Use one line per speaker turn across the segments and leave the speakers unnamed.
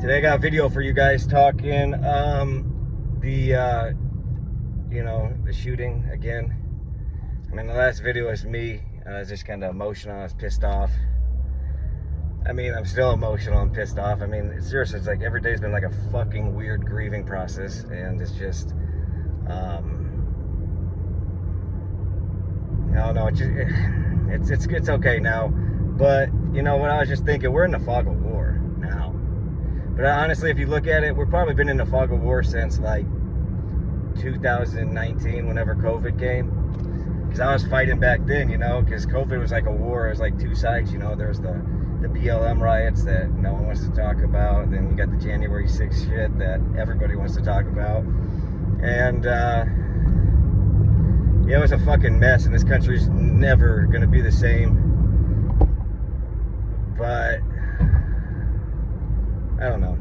Today I got a video for you guys talking the shooting again. I mean, the last video was me. I was just kind of emotional. I was pissed off. I mean, I'm still emotional and pissed off. I mean, seriously, it's like every day's been like a fucking weird grieving process, and it's just I don't know. It's okay now, but you know what? I was just thinking, we're in the fog of war now. But honestly, if you look at it, we've probably been in the fog of war since like 2019, whenever COVID came. Because I was fighting back then, you know, because COVID was like a war. It was like two sides, you know. There was the BLM riots that no one wants to talk about. Then you got the January 6th shit that everybody wants to talk about. And yeah, it was a fucking mess, and this country's never gonna be the same. But I don't know.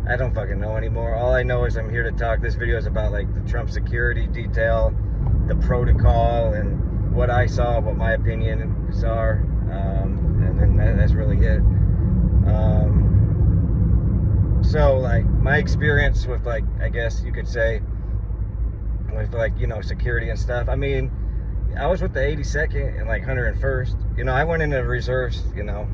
I don't fucking know anymore. All I know is I'm here to talk. This video is about like the Trump security detail, the protocol, and what I saw, what my opinions are, and then that's really it. So like my experience with, like, I guess you could say, with like, you know, security and stuff. I mean, I was with the 82nd and like 101st. You know, I went into the reserves, you know.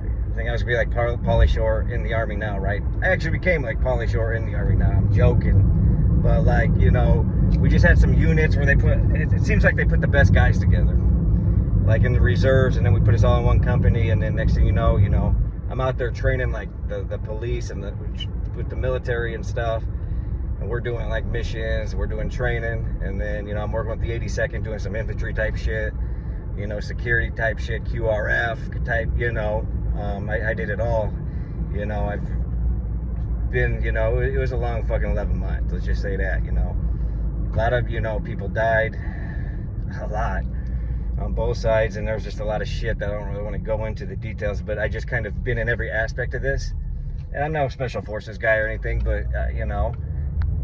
I think I was gonna be like Pauly Shore in the Army now, right? I actually became like Pauly Shore in the Army now. I'm joking. But like, you know, we just had some units where they put, it seems like they put the best guys together. Like in the reserves, and then we put us all in one company, and then next thing you know, I'm out there training like the police and with the military and stuff. And we're doing like missions, we're doing training, and then, you know, I'm working with the 82nd doing some infantry type shit, you know, security type shit, QRF type, you know. I did it all, you know. I've been, you know, it was a long fucking 11 months, let's just say that, you know. A lot of, you know, people died, a lot, on both sides, and there's just a lot of shit that I don't really want to go into the details, but I just kind of been in every aspect of this. And I'm no special forces guy or anything, but, you know,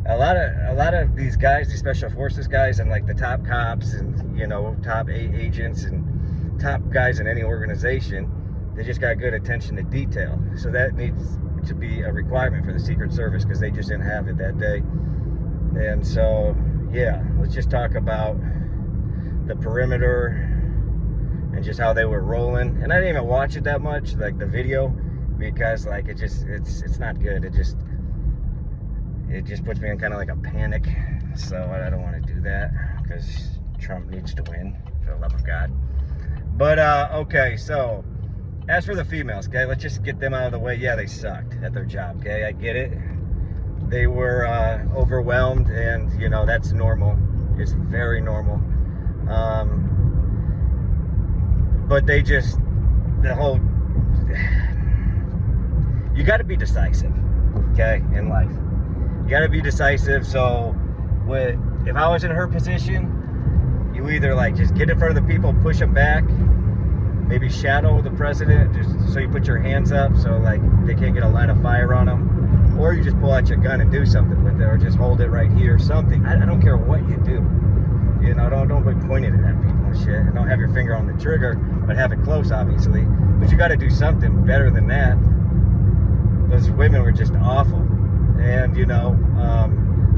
a lot of these guys, these special forces guys, and like the top cops and, you know, top agents and top guys in any organization, they just got good attention to detail. So that needs to be a requirement for the Secret Service, because they just didn't have it that day. And so, yeah, let's just talk about the perimeter and just how they were rolling. And I didn't even watch it that much, like the video, because like it's not good. It just puts me in kind of like a panic. So I don't want to do that, because Trump needs to win, for the love of God. But okay, so as for the females, okay, let's just get them out of the way. Yeah, they sucked at their job, okay, I get it. They were overwhelmed, and you know, that's normal. It's very normal. But they just, you got to be decisive, okay, in life. You got to be decisive. So if I was in her position, you either like just get in front of the people, push them back, maybe shadow the president, just so you put your hands up so like they can't get a line of fire on them, or you just pull out your gun and do something with it, or just hold it right here, something. I don't care what you do, you know. Don't be pointing it at people and shit, and don't have your finger on the trigger, but have it close, obviously. But you got to do something better than that. Those women were just awful. And you know,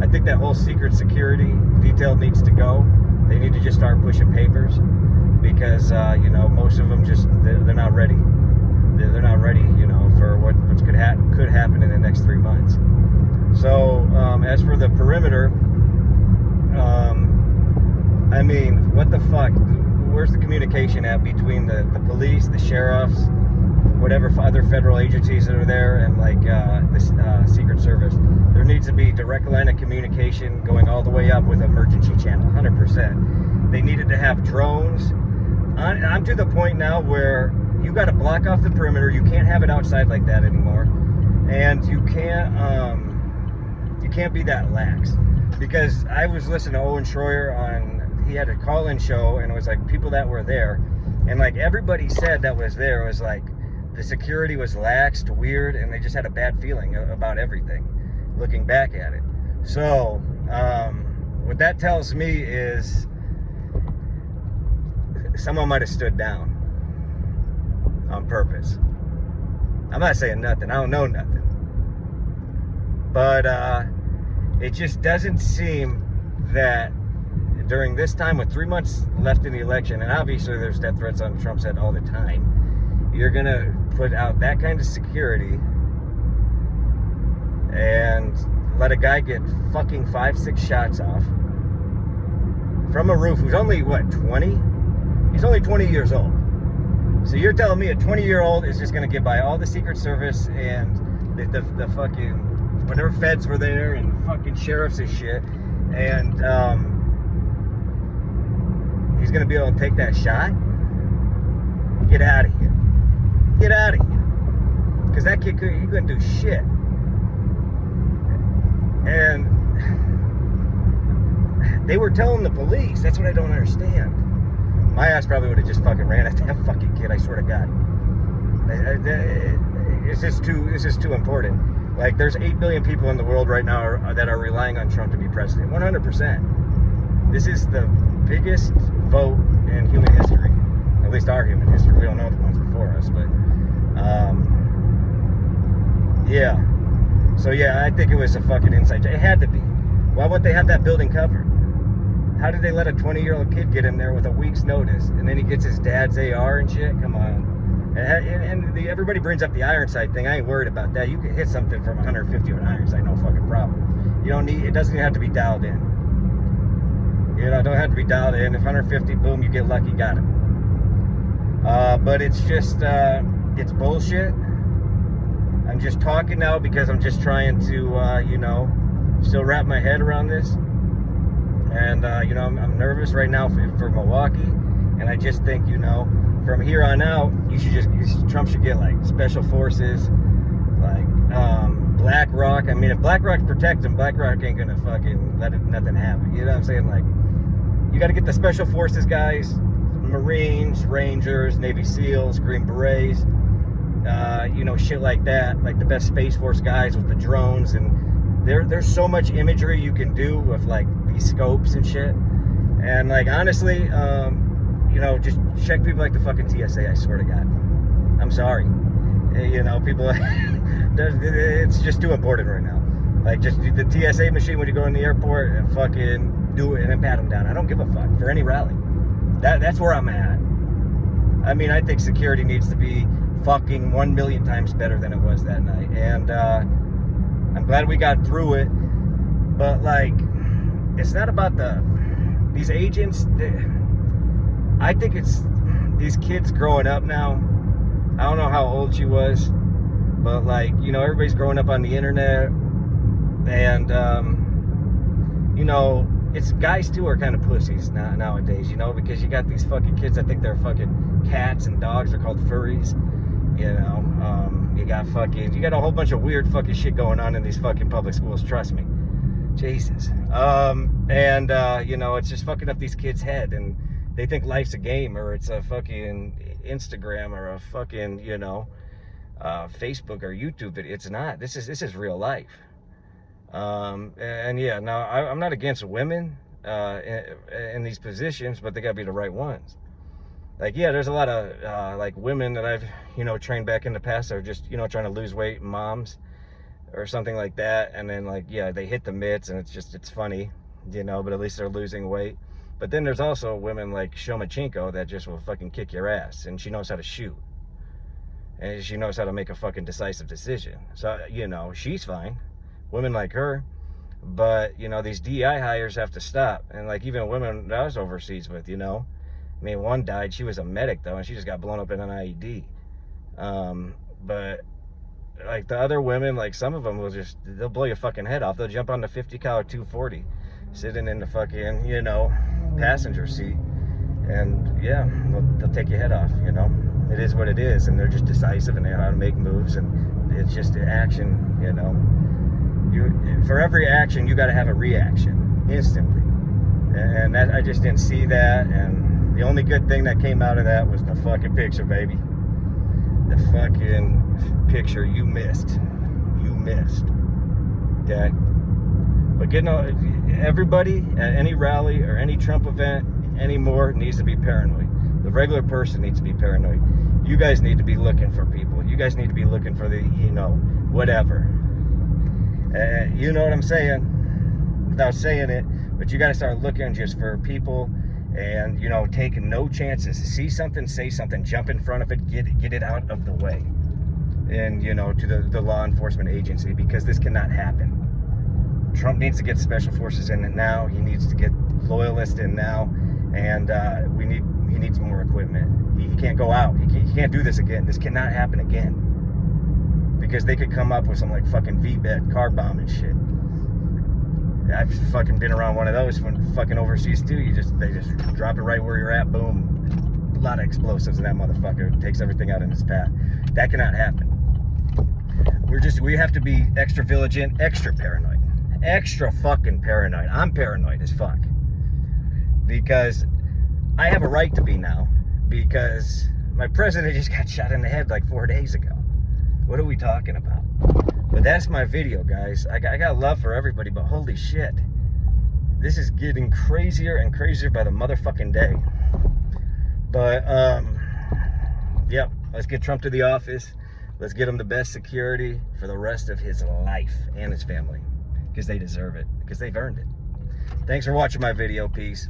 I think that whole secret security detail needs to go. They need to just start pushing papers, because you know, most of them just they're not ready. They're not ready, you know, for what could happen in the next 3 months. So as for the perimeter, I mean, what the fuck? Where's the communication at between the police, the sheriffs, whatever other federal agencies that are there, and like the Secret Service? There needs to be direct line of communication going all the way up with emergency channel, 100%. They needed to have drones. I'm to the point now where you got to block off the perimeter. You can't have it outside like that anymore, and you can't be that lax. Because I was listening to Owen Schroyer he had a call-in show, and it was like people that were there, and like everybody said that was there was like the security was laxed, weird, and they just had a bad feeling about everything, looking back at it. So what that tells me is someone might have stood down on purpose. I'm not saying nothing. I don't know nothing. But it just doesn't seem that during this time with 3 months left in the election, and obviously there's death threats on Trump's head all the time, you're going to put out that kind of security and let a guy get fucking 5-6 shots off from a roof who's only, what, 20? He's only 20 years old. So you're telling me a 20-year-old is just going to get by all the Secret Service and the fucking, whatever feds were there and fucking sheriffs and shit, and he's going to be able to take that shot? Get out of here. Get out of here. Because that kid, he couldn't do shit. And they were telling the police. That's what I don't understand. My ass probably would have just fucking ran at that fucking kid, I swear to God. It's just too important. Like, there's 8 billion people in the world right now that are relying on Trump to be president. 100%. This is the biggest vote in human history. At least our human history. We don't know the ones before us, but yeah. So yeah, I think it was a fucking inside job. It had to be. Why wouldn't they have that building covered? How did they let a 20-year-old kid get in there with a week's notice, and then he gets his dad's AR and shit? Come on. And everybody brings up the Ironside thing. I ain't worried about that. You can hit something from 150 with an Ironside, no fucking problem. You don't need. It doesn't even have to be dialed in. You know, it don't have to be dialed in. If 150, boom, you get lucky, got it. But it's just, it's bullshit. I'm just talking now because I'm just trying to, you know, still wrap my head around this. And, you know, I'm nervous right now for Milwaukee. And I just think, you know, from here on out, Trump should get, like, special forces, like, BlackRock. I mean, if BlackRock protects him, BlackRock ain't gonna fucking let nothing happen. You know what I'm saying? Like, you got to get the special forces guys, Marines, Rangers, Navy SEALs, Green Berets, you know, shit like that. Like the best Space Force guys with the drones, and there's so much imagery you can do with like these scopes and shit. And like honestly, you know, just check people like the fucking TSA. I swear to God, I'm sorry. You know, people, it's just too important right now. Like just the TSA machine when you go in the airport and fucking do it and then pat them down. I don't give a fuck for any rally. That's where I'm at. I mean, I think security needs to be fucking 1 million times better than it was that night. And I'm glad we got through it. But like, it's not about these agents. I think it's these kids growing up now. I don't know how old she was, but like, you know, everybody's growing up on the internet, and you know, it's guys too are kind of pussies nowadays, you know, because you got these fucking kids that think they're fucking cats and dogs are called furries, you know. You got a whole bunch of weird fucking shit going on in these fucking public schools, trust me. Jesus. And you know, it's just fucking up these kids' head, and they think life's a game, or it's a fucking Instagram, or a fucking, you know, Facebook or YouTube. It's not. This is real life. And yeah, now I'm not against women in these positions, but they gotta be the right ones. Like, yeah, there's a lot of like women that I've, you know, trained back in the past that are just, you know, trying to lose weight, moms or something like that, and then like, yeah, they hit the mitts, and it's funny, you know, but at least they're losing weight. But then there's also women like Shomachenko that just will fucking kick your ass, and she knows how to shoot, and she knows how to make a fucking decisive decision. So, you know, she's fine. Women like her. But, you know, these DEI hires have to stop. And like, even women that I was overseas with, you know, I mean, one died. She was a medic though, and she just got blown up in an IED. But like the other women, like some of them they'll blow your fucking head off. They'll jump on the 50 cal 240 sitting in the fucking, you know, passenger seat, and yeah, they'll take your head off, you know. It is what it is, and they're just decisive, and they know how to make moves, and it's just action, you know. For every action, you got to have a reaction instantly, and that I just didn't see that. And the only good thing that came out of that was the fucking picture, baby. The fucking picture you missed. Okay. But everybody at any rally or any Trump event anymore needs to be paranoid. The regular person needs to be paranoid. You guys need to be looking for people. You guys need to be looking for the, you know, whatever. You know what I'm saying without saying it, but you got to start looking just for people and, you know, taking no chances. See something, say something, jump in front of it, get it out of the way. And, you know, to the law enforcement agency, because this cannot happen. Trump needs to get special forces in it now. He needs to get loyalists in now, and he needs more equipment. He can't go out. He can't do this again. This cannot happen again, because they could come up with some like fucking VBET car bomb and shit. I've fucking been around one of those when fucking overseas too. They just drop it right where you're at. Boom, a lot of explosives in that motherfucker. It takes everything out in its path. That cannot happen. We have to be extra vigilant, extra paranoid. Extra fucking paranoid. I'm paranoid as fuck, because I have a right to be now, because my president just got shot in the head like 4 days ago. What are we talking about? But that's my video, guys. I got love for everybody, but holy shit, this is getting crazier and crazier by the motherfucking day. But yep, let's get Trump to the office. Let's get him the best security for the rest of his life and his family, because they deserve it, because they've earned it. Thanks for watching my video. Peace.